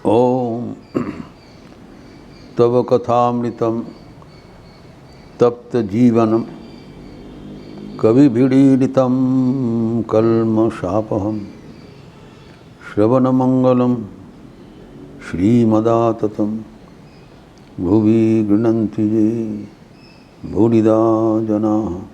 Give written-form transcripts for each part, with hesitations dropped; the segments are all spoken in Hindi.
ओम तव कथामृतं तप्त जीवनम कविभिडीडितं कल्मषापहं श्रवणमंगलं श्रीमदाततं भुवि गृह्णन्ति ये भूरिदा जनाः।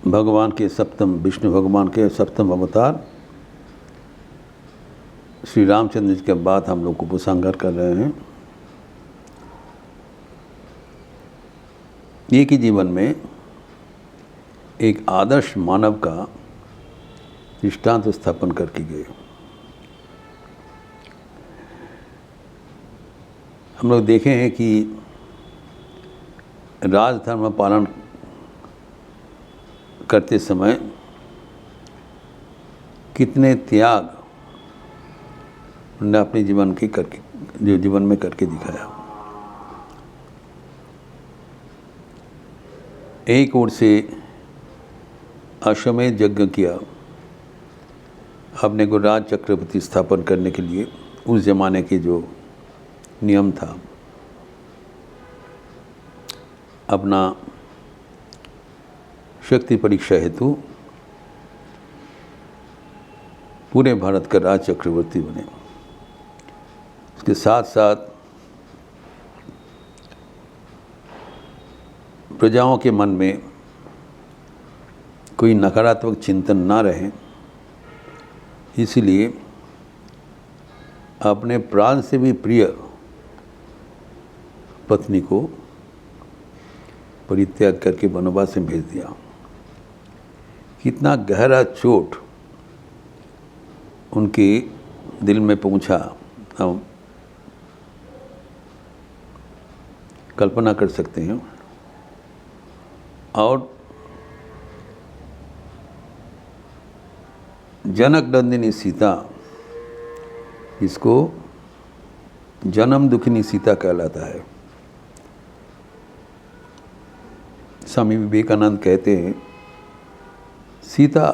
भगवान के सप्तम विष्णु भगवान के सप्तम अवतार श्री रामचंद्र जी के बाद हम लोग उपसंहार कर रहे हैं। एक ही जीवन में एक आदर्श मानव का दृष्टांत स्थापन करके गए। हम लोग देखे हैं कि राजधर्म पालन करते समय कितने त्याग उन्होंने अपने जीवन में करके दिखाया। एक ओर से अश्वमेध यज्ञ किया अपने को राज चक्रवर्ती स्थापन करने के लिए। उस जमाने के जो नियम था, अपना शक्ति परीक्षा हेतु पूरे भारत का राज चक्रवर्ती बने। उसके साथ साथ प्रजाओं के मन में कोई नकारात्मक चिंतन ना रहे, इसलिए अपने प्राण से भी प्रिय पत्नी को परित्याग करके वनवास में भेज दिया। कितना गहरा चोट उनके दिल में पहुंचा, हम कल्पना कर सकते हैं। और जनक नंदिनी सीता, इसको जन्म दुखिनी सीता कहलाता है। स्वामी विवेकानंद कहते हैं, सीता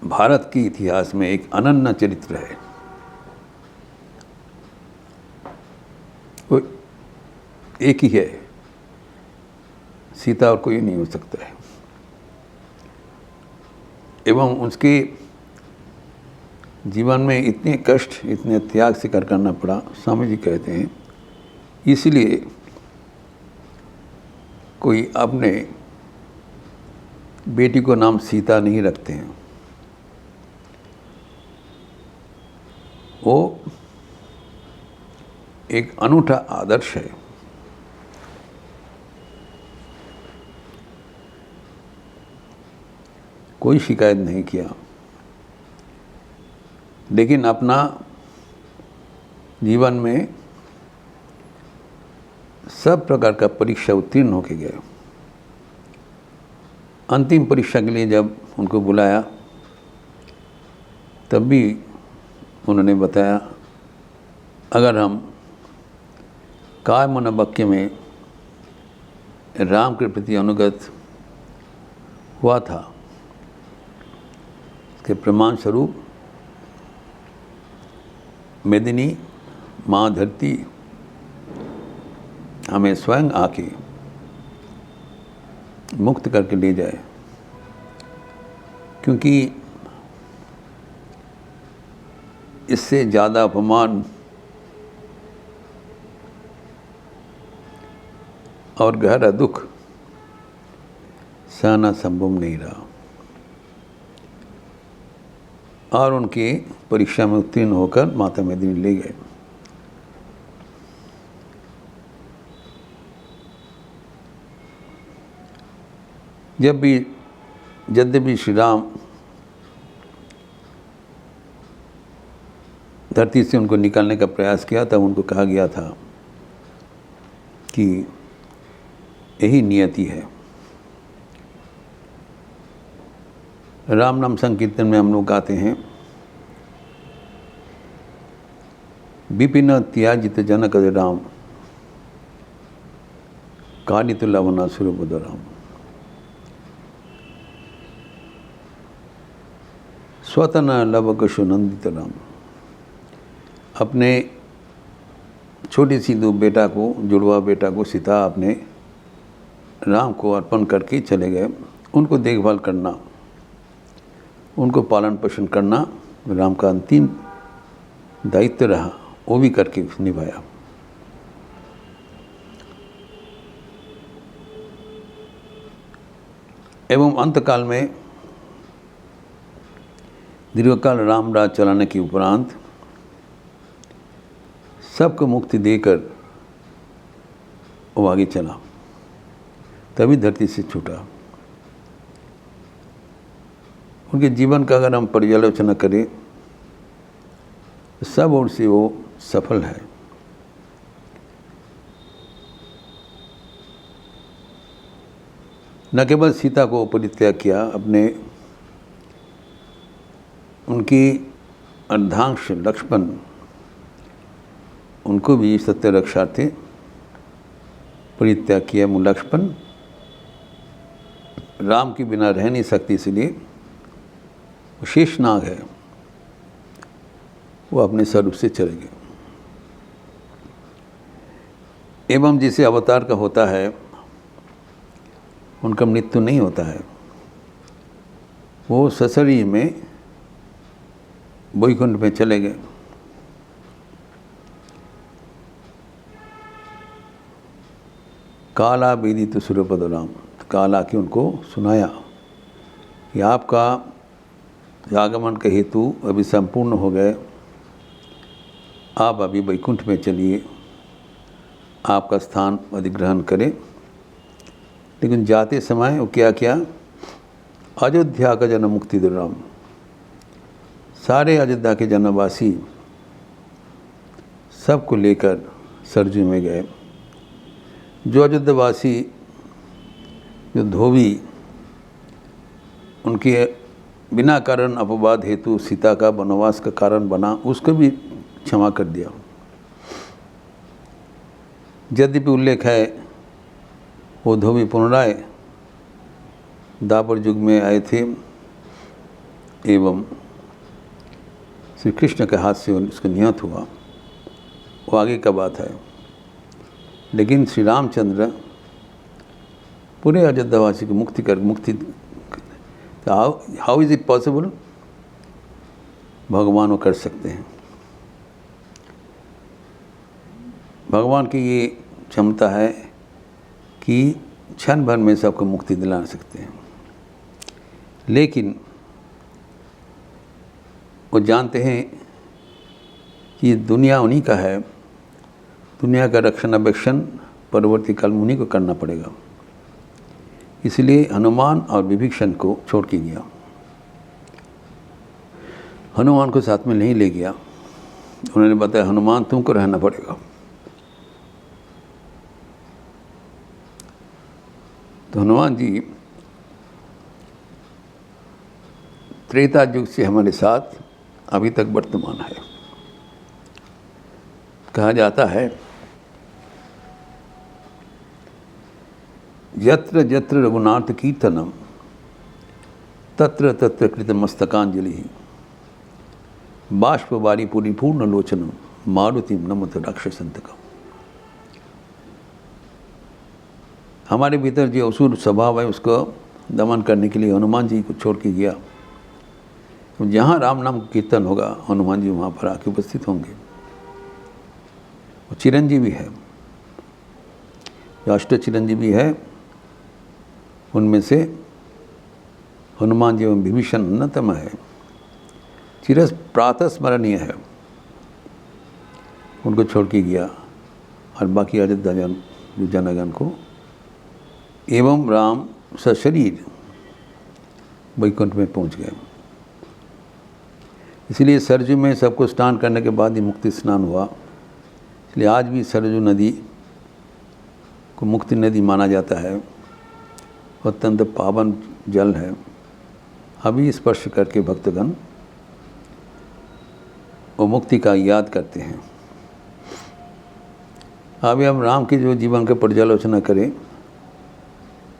भारत के इतिहास में एक अनन्य चरित्र है। वो एक ही है, सीता और कोई नहीं हो सकता है। एवं उसके जीवन में इतने कष्ट, इतने त्याग स्वीकार करना पड़ा। स्वामी जी कहते हैं, इसलिए कोई अपने बेटी को नाम सीता नहीं रखते हैं। वो एक अनूठा आदर्श है। कोई शिकायत नहीं किया, लेकिन अपना जीवन में सब प्रकार का परीक्षा उत्तीर्ण होके गए। अंतिम परीक्षा के लिए जब उनको बुलाया, तब भी उन्होंने बताया, अगर हम काय मन वाक्य में राम के प्रति अनुगत हुआ था, इसके प्रमाण स्वरूप मेदिनी माँ धरती हमें स्वयं आके मुक्त करके ले जाए। क्योंकि इससे ज़्यादा अपमान और गहरा दुख सहना संभव नहीं रहा। और उनके परीक्षा में उत्तीर्ण होकर माता मेदिनी ले गए। यद्यपि श्री राम धरती से उनको निकालने का प्रयास किया, तब उनको कहा गया था कि यही नियति है। राम नाम संकीर्तन में हम लोग गाते हैं, विपिन त्याजित जनक राम कालित लवणासुर बुधराम स्वतन लवकशु नंदित राम। अपने छोटी सी दो बेटा को, जुड़वा बेटा को सीता अपने राम को अर्पण करके चले गए। उनको देखभाल करना, उनको पालन पोषण करना राम का अंतिम दायित्व रहा, वो भी करके निभाया। एवं अंतकाल में दीर्घकाल राम राज चलाने के उपरांत सबको मुक्ति देकर वो आगे चला, तभी धरती से छूटा। उनके जीवन का अगर हम पर्यालोचना करें तो सब ओर से वो सफल है। न केवल सीता को परित्याग किया, अपने उनकी अर्धांश लक्ष्मण, उनको भी सत्य रक्षार्थे परित्याग किया। लक्ष्मण राम के बिना रह नहीं सकती, इसलिए शेषनाग है, वो अपने स्वरूप से चले गए। एवं जिसे अवतार का होता है उनका मृत्यु नहीं होता है, वो सशरीर में वैकुंठ में चले गए। काला वेदित सुरपद राम, काला के उनको सुनाया कि आपका आगमन का हेतु अभी संपूर्ण हो गए, आप अभी वैकुंठ में चलिए, आपका स्थान अधिग्रहण करें। लेकिन जाते समय वो क्या किया, अयोध्या का जन मुक्ति दे राम, सारे अयोध्या के जनवासी सबको लेकर सरजू में गए। जो अयोध्यावासी, जो धोबी उनके बिना कारण अपवाद हेतु सीता का वनवास का कारण बना, उसको भी क्षमा कर दिया। यद्यपि उल्लेख है वो धोबी पुनराय द्वापर युग में आए थे एवं श्री कृष्ण के हाथ से उसको निहत हुआ, वो आगे का बात है। लेकिन श्री रामचंद्र पूरे अयोध्यावासी की मुक्ति हाउ इज़ इट पॉसिबल, भगवान वो कर सकते हैं। भगवान की ये क्षमता है कि क्षण भर में सबको मुक्ति दिला सकते हैं। लेकिन वो जानते हैं कि दुनिया उन्हीं का है, दुनिया का रक्षणावेक्षण परवर्ती काल में उन्हीं को करना पड़ेगा। इसलिए हनुमान और विभीषण को छोड़ के गया, हनुमान को साथ में नहीं ले गया। उन्होंने बताया हनुमान तुमको रहना पड़ेगा। तो हनुमान जी त्रेता युग से हमारे साथ अभी तक वर्तमान है। कहा जाता है यत्र यत्र रघुनाथ कीर्तनम तत्र तत्र कृत मस्तकांजलि बाष्पवारी परिपूर्ण लोचनम मारुतिम नमत राक्षसंतकम। हमारे भीतर जो असुर स्वभाव है उसको दमन करने के लिए हनुमान जी को छोड़ के गया। जहाँ राम नाम कीर्तन होगा हनुमान जी वहाँ पर आके उपस्थित होंगे। वो चिरंजीवी है, जो अष्ट चिरंजीवी है उनमें से हनुमान जी एवं विभीषण अन्यतम है, चिरस प्रातः स्मरणीय है। उनको छोड़ के गया और बाकी अयोध्या जनगण को एवं राम सशरीर वैकुंठ में पहुंच गए। इसलिए सरजू में सबको स्नान करने के बाद ही मुक्ति स्नान हुआ। इसलिए आज भी सरजू नदी को मुक्ति नदी माना जाता है, अत्यंत पावन जल है। अभी स्पर्श करके भक्तगण वो मुक्ति का याद करते हैं। अभी हम राम के जो जीवन के पर्यालोचना करें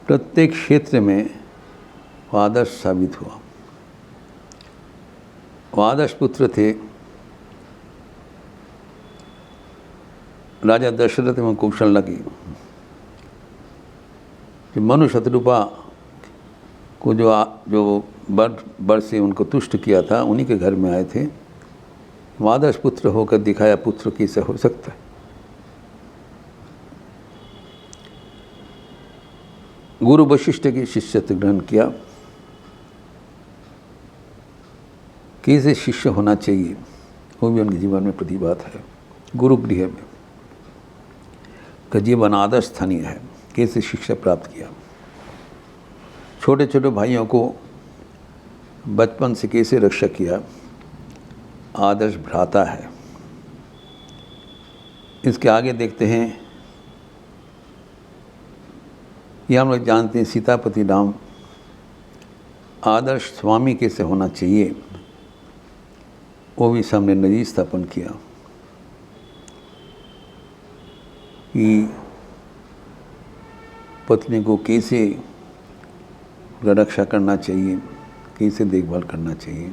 प्रत्येक क्षेत्र में वो आदर्श साबित हुआ। वो आदर्श पुत्र थे राजा दशरथ एवं कौशल्या की। कि मनु शत्रुपा को जो बर से उनको तुष्ट किया था, उन्हीं के घर में आए थे। वो आदर्श पुत्र होकर दिखाया पुत्र कैसे हो सकता है। गुरु वशिष्ठ की शिष्यत्व ग्रहण किया। कैसे शिष्य होना चाहिए वो भी उनके जीवन में प्रतिभात है। गुरु गृह में का जीवन आदर्श स्थानीय है। कैसे शिक्षा प्राप्त किया, छोटे छोटे भाइयों को बचपन से कैसे रक्षा किया, आदर्श भ्राता है। इसके आगे देखते हैं, ये हम लोग जानते हैं सीतापति राम आदर्श स्वामी कैसे होना चाहिए, वो भी सामने नजीर स्थापन किया कि पत्नी को कैसे रक्षा करना चाहिए, कैसे देखभाल करना चाहिए।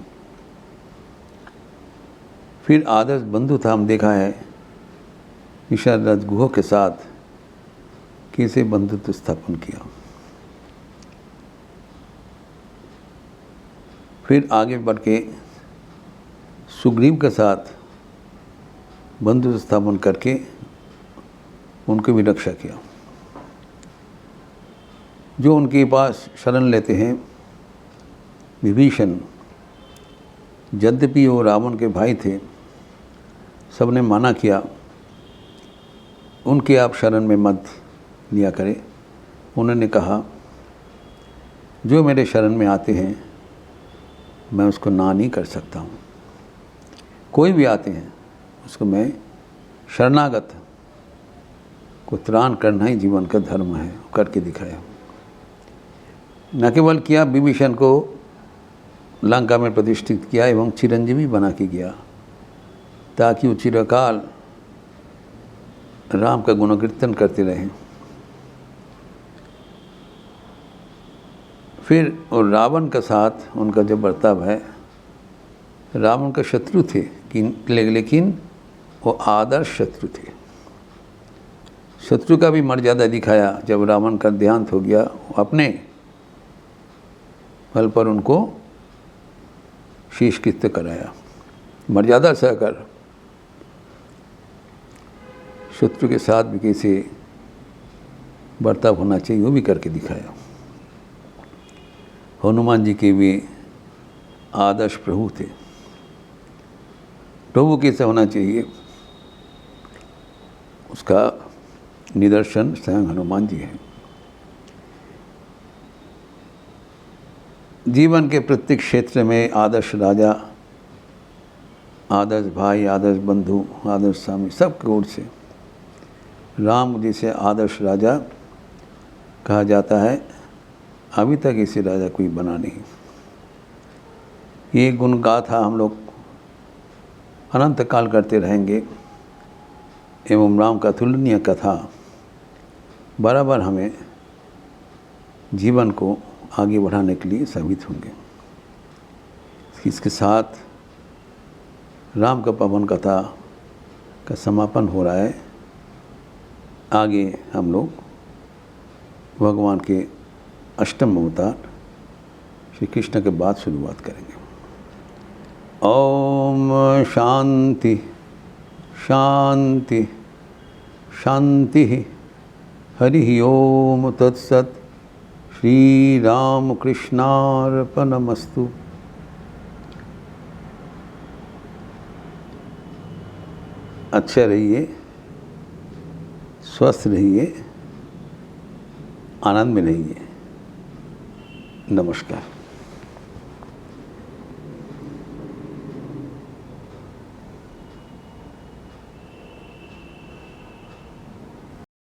फिर आदर्श बंधु था, हम देखा है विशाल राजगुह के साथ कैसे बंधुत्व स्थापन किया। फिर आगे बढ़ के सुग्रीव के साथ बंधुत्व स्थापन करके उनको भी रक्षा किया। जो उनके पास शरण लेते हैं विभीषण, यद्यपि वो रावण के भाई थे, सबने माना किया उनके आप शरण में मत लिया करें। उन्होंने कहा जो मेरे शरण में आते हैं मैं उसको ना नहीं कर सकता हूँ। कोई भी आते हैं उसको मैं शरणागत को त्राण करना ही जीवन का धर्म है, करके दिखाया। न केवल किया, विभीषण को लंका में प्रतिष्ठित किया एवं चिरंजीवी बना के गया ताकि वो चिरकाल राम का गुणकीर्तन करते रहें। फिर और रावण के साथ उनका जो बर्ताव है, रावण का शत्रु थे लेकिन वो आदर्श शत्रु थे। शत्रु का भी मर्यादा दिखाया। जब रावण का देहांत हो गया, अपने बल पर उनको शीशकृत्य कराया, मर्यादा सहकर। शत्रु के साथ भी कैसे बर्ताव होना चाहिए वो भी करके दिखाया। हनुमान जी के भी आदर्श प्रभु थे। प्रभु कैसे होना चाहिए उसका निदर्शन स्वयं हनुमान जी हैं। जीवन के प्रत्येक क्षेत्र में आदर्श राजा, आदर्श भाई, आदर्श बंधु, आदर्श स्वामी, सबकी ओर से राम जिसे आदर्श राजा कहा जाता है, अभी तक ऐसे राजा कोई बना नहीं। ये गुण गाथा हम लोग अनंत काल करते रहेंगे एवं राम का तुलनीय कथा बराबर हमें जीवन को आगे बढ़ाने के लिए साबित होंगे। इसके साथ राम का पवन कथा का समापन हो रहा है। आगे हम लोग भगवान के अष्टम अवतार श्री कृष्ण के बाद शुरुआत करेंगे। ओम शांति शांति शांति। हरि ओम तत्सत। श्री राम कृष्णार्पणमस्तु। अच्छे रहिए, स्वस्थ रहिए, आनंद में रहिए। नमस्कार।